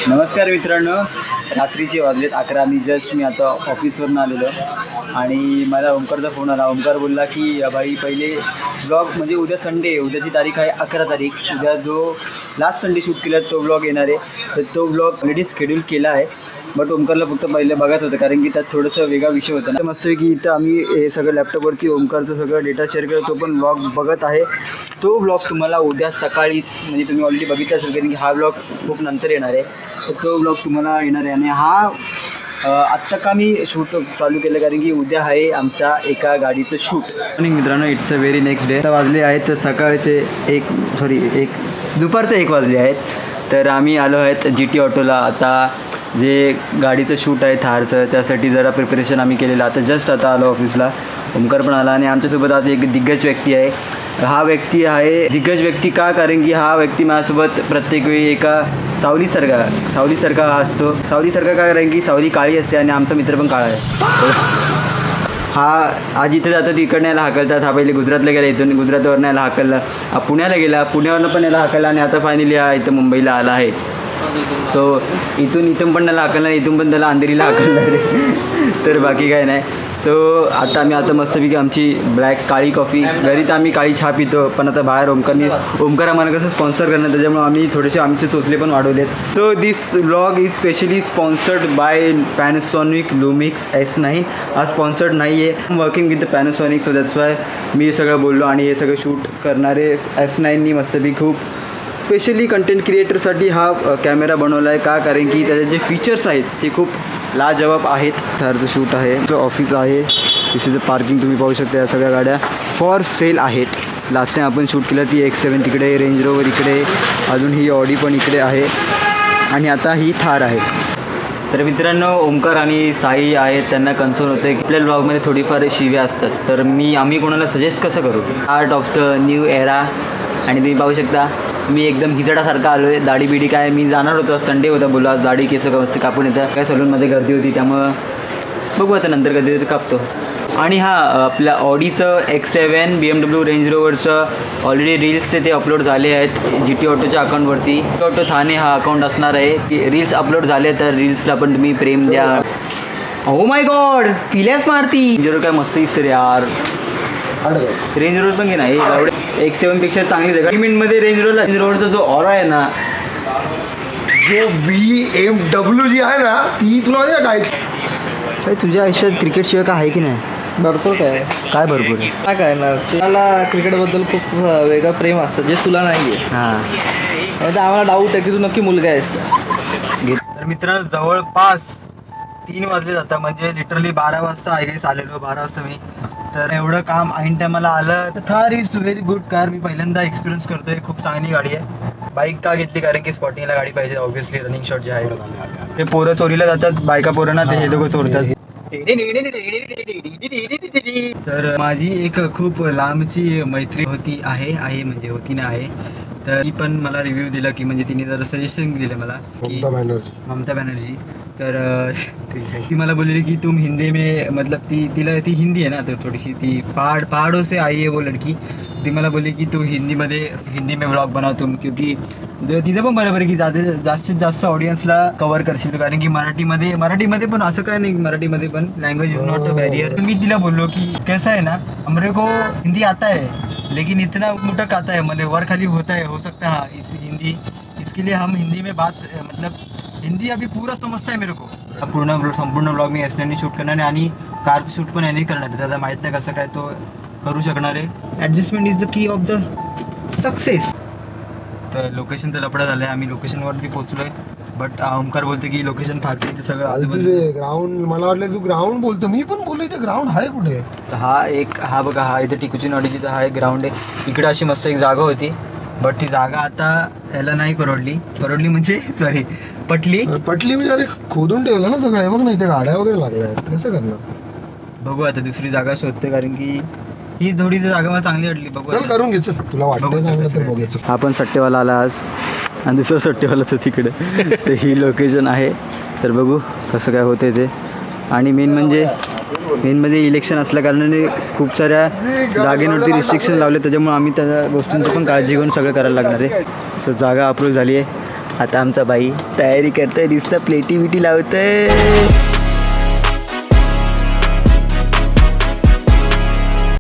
नमस्कार मित्रांनो, रात्रीचे वाजलेत 11. मी आता ऑफिसवरून आलेलो आणि मला ओमकारचा फोन आला. ओमकार बोलला की भाई पहिले ब्लॉग म्हणजे उद्या संडे, उद्याची तारीख आहे 11 तारीख. उद्या जो लास्ट संडे शूट केला तो ब्लॉग येणार आहे. तर तो ब्लॉग ऑलरेडी शेड्यूल केला आहे, बट ओमकारला फक्त पहिले बघायचं होतं कारण की त्यात थोडंसं वेगळा विषय होता ना. मस्त की इथं आम्ही हे सगळं लॅपटॉपवरती ओमकारचं सगळं डेटा शेअर करतो, तो पण ब्लॉग बघत आहे. तो ब्लॉग तुम्हाला उद्या सकाळीच म्हणजे तुम्ही ऑलरेडी बघितला असेल कारण की हा ब्लॉग खूप नंतर येणार आहे. तर तो ब्लॉग तुम्हाला येणार आहे आणि हा आत्ता का मी शूट चालू केलं कारण की उद्या आहे आमच्या एका गाडीचं शूट. आणि मित्रांनो, it's a very next day. आता वाजले आहेत सकाळचे दुपारचे 1 वाजले आहेत. तर आम्ही आलो आहेत GT ऑटोला. आता जे गाडीचं शूट आहे थारचं, त्यासाठी जरा प्रिपरेशन आम्ही केलेलं. आता जस्ट आता आलो ऑफिसला. ओमकार पण आला आणि आमच्यासोबत आज एक दिग्गज व्यक्ती आहे. हा व्यक्ती आहे दिग्गज व्यक्ती का, कारण की हा व्यक्ती माझ्यासोबत प्रत्येक वेळी एका सावलीसारखा असतो. सावलीसारखा का, कारण की सावली काळी असते आणि आमचा मित्र पण काळा आहे. हा आज इथे जातो तिकडनं याला हाकलतात. हा पहिले गुजरातला गेला, इथून गुजरातवरनं याला हाकलला. हा पुण्याला गेला, पुण्यावरनं पण याला हाकलला आणि आता फायनली हा इथं मुंबईला आला आहे. सो इथून पण त्याला हाकलणार, इथून पण त्याला अंधेरीला हाकलणार. तर बाकी काय नाही. सो आता मस्तपैकी आमची ब्लॅक काळी कॉफी, घरी तर आम्ही काळी चहा पितो, पण आता बाहेर ओमकार आम्हाला कसं स्पॉन्सर करणार, त्याच्यामुळे आम्ही थोडेसे आमचे चोचले पण वाढवलेत. So this vlog is specially sponsored by Panasonic Lumix S9. हा स्पॉन्सर्ड नाही आहे, working with the Panasonic. So that's why मी हे सगळं बोललो. आणि हे सगळं शूट करणारे S9नी मस्तपैकी खूप स्पेशली कंटेंट क्रिएटरसाठी हा कॅमेरा बनवला आहे. का, कारण की त्याचे जे फीचर्स आहेत ते खूप लाजवाब आहेत. थारचं शूट आहे, जो ऑफिस आहे, दिस इज अ पार्किंग. तुम्ही पाहू शकता या सगळ्या गाड्या फॉर सेल आहेत. लास्ट टाईम आपण शूट केलं ती X7 तिकडे, रेंज रोवर इकडे, अजून ही ऑडी पण इकडे आहे आणि आता ही थार आहे. तर मित्रांनो, ओमकार आणि साई आहेत, त्यांना कन्सर्न होतं की आपल्या ब्लॉगमध्ये थोडीफार शिव्या असतात. तर आम्ही कोणाला सजेस्ट कसं करू. Art of the new era. आणि तुम्ही पाहू शकता मी एकदम हिजडासारखा आलो आहे. दाढी बिडी काय, मी जाणार होतो, संडे होता, बोला दाढी केस मस्त कापून येतं. काय सलूनमध्ये गर्दी होती, त्यामुळं बघू आता नंतर कधी कापतो. आणि हा आपल्या ऑडीचं X7, BMW रेंज रोवरचं ऑलरेडी रील्सचे ते अपलोड झाले आहेत GT ऑटोच्या अकाउंटवरती. ऑटो ठाणे हा अकाउंट असणार आहे. रील्स अपलोड झाले तर रील्सला पण तुम्ही प्रेम द्या. ओ माय गॉड, पिल्यास मारती रेंज रोवर, काय मस्त दिसते यार. रेंज रोवर पण घे ना, हे X7 पेक्षा चांगलीच आहे. मिनिटमध्ये रेंज रोवरचा जो ऑरा आहे ना, जो BMW जी आहे ना, ती तुला माहिती काय भाई तुझ्या आयुष्यात क्रिकेटशिवाय काय आहे की नाही? भरपूर काय भरपूर आहे. काय ना, तुला क्रिकेटबद्दल खूप वेगळं प्रेम असतं जे तुला नाही आहे. हां, म्हणजे आम्हाला डाऊट आहे की तू नक्की मुलगा आहेस. तर मित्रांनो, जवळपास 3 वाजले जातात, म्हणजे लिटरली 12 वाजता आयगेस आलेलो. 12 वाजता मी. तर एवढं काम ऐन टायमाला आलं. तर Thar is very good car. मी पहिल्यांदा एक्सपिरियन्स करतोय. खूप चांगली गाडी आहे. बाईक का घेतली, कारण की स्पॉटिंगला गाडी पाहिजे ऑब्व्हियसली. रनिंग शॉट जे आहे ते पोरं चोरीला जातात, बायका पोरं ना ते हे दोघं चोरतात. तर माझी एक खूप लांबची मैत्री होती. तर ती पण मला रिव्ह्यू दिला की म्हणजे तिने जरा सजेशन दिले मला की ममता बॅनर्जी. तर ती मला बोलली की तुम हिंदी में, मतलब ती हिंदी आहे ना, तर थोडीशी ती पहाड़ों से आई है वो लड़की. ती मला बोलली की तू हिंदी में व्लॉग बनाव तुम, क्योंकि तिचं पण बरोबर आहे की जास्तीत जास्त ऑडियन्सला कव्हर करशील. कारण की मराठीमध्ये पण असं काय नाही, मराठीमध्ये पण language is not a barrier. मी तिला बोललो की कैसा है ना, हमरे को हिंदी आता है लेकिन इतना मुटक आता है, मतलब वर खाली होता है, हो सकता है हाँ इस हिंदी, इसके लिए हम हिंदी में बात, मतलब हिंदी अभी पूरा समजता है मेरे को. संपूर्ण ब्लॉग मी S9नी शूट करणार आहे आणि कारचं शूट पण याने करणार आहे. त्याचा माहीत नाही कसं काय तो करू शकणार आहे. Adjustment is the key of the success. तर लोकेशनचा लफडा झाला आहे. आम्ही लोकेशनवरती पोहोचलोय, बट ओमकार बोलते की लोकेशन फाटते, ते सगळं ग्राउंड. मला वाटलं तू ग्राउंड बोलतो, मी पण बोललो इथे ग्राउंड आहे कुठे. तर हा बघा, हा इथे टिकूची नॉडी, तिथं हा एक ग्राउंड आहे. इकडे अशी मस्त एक जागा होती, बट ती जागा आता याला नाही परवडली म्हणजे सॉरी पटली म्हणजे अरे खोदून ठेवलं ना सगळं. बघ ना इथे गाड्या वगैरे लागल्या आहेत, कसं करणार. बघू आता दुसरी जागा शोधते, कारण की ही थोडीशी जागा मला चांगली वाटली. बघू चल करून घे, चल तुला वाटतं चांगलं तर बघायचं. हा पण सट्टेवाला आला आज आणि दुसरा सट्टेवाला तर तिकडे. तर ही लोकेशन आहे. तर बघू कसं काय होते ते. आणि मेन म्हणजे इलेक्शन असल्या कारणाने खूप साऱ्या जागेवरती रिस्ट्रिक्शन लावले, त्याच्यामुळे आम्ही त्या गोष्टींची पण काळजी घेऊन सगळं करायला लागणार आहे. सो जागा अप्रूव्ह झाली आहे आता आमचा बाई तयारी करतोय, दिसतं प्लेटी बिटी लावतोय.